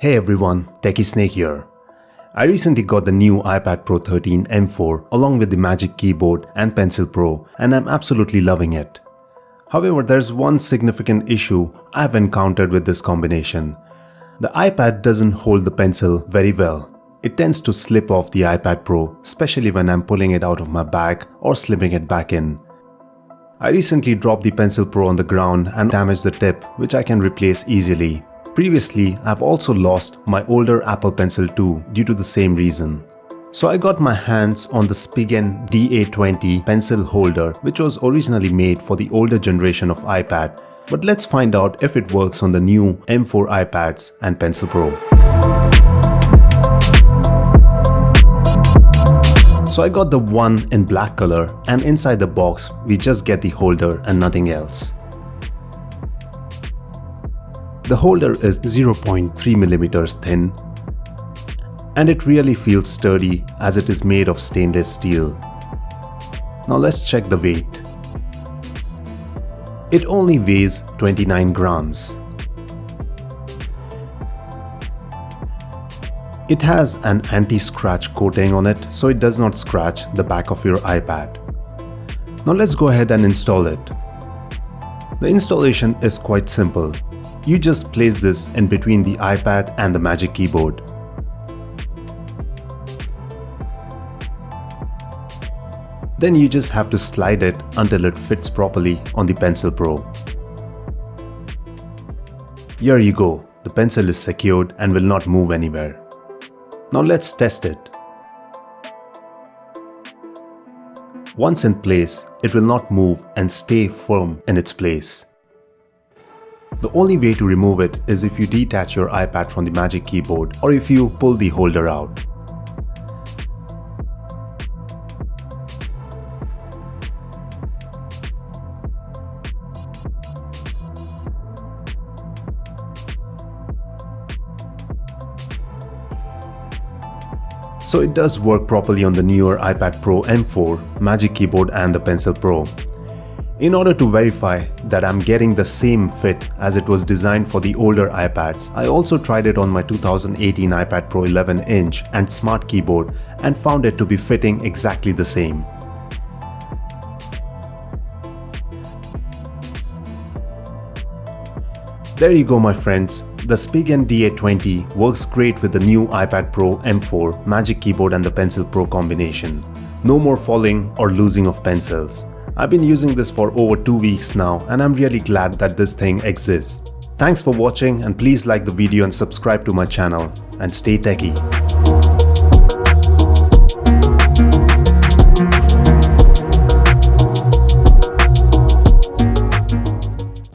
Hey everyone, Techie Snake here. I recently got the new iPad Pro 13 M4 along with the Magic Keyboard and Pencil Pro, and I'm absolutely loving it. However, there's one significant issue I've encountered with this combination. The iPad doesn't hold the pencil very well. It tends to slip off the iPad Pro, especially when I'm pulling it out of my bag or slipping it back in. I recently dropped the Pencil Pro on the ground and damaged the tip, which I can replace easily. Previously, I've also lost my older Apple Pencil 2 due to the same reason. So I got my hands on the Spigen DA20 pencil holder, which was originally made for the older generation of iPad. But let's find out if it works on the new M4 iPads and Pencil Pro. So I got the one in black color, and inside the box we just get the holder and nothing else. The holder is 0.3mm thin, and it really feels sturdy as it is made of stainless steel. Now let's check the weight. It only weighs 29 grams. It has an anti-scratch coating on it, so it does not scratch the back of your iPad. Now let's go ahead and install it. The installation is quite simple. You just place this in between the iPad and the Magic Keyboard. Then you just have to slide it until it fits properly on the Pencil Pro. Here you go, the pencil is secured and will not move anywhere. Now let's test it. Once in place, it will not move and stay firm in its place. The only way to remove it is if you detach your iPad from the Magic Keyboard or if you pull the holder out. So it does work properly on the newer iPad Pro M4, Magic Keyboard and the Pencil Pro. In order to verify that I'm getting the same fit as it was designed for the older iPads, I also tried it on my 2018 iPad Pro 11-inch and Smart Keyboard and found it to be fitting exactly the same. There you go my friends, the Spigen DA20 works great with the new iPad Pro M4, Magic Keyboard and the Pencil Pro combination. No more falling or losing of pencils. I've been using this for over 2 weeks now and I'm really glad that this thing exists. Thanks for watching and please like the video and subscribe to my channel and stay techie.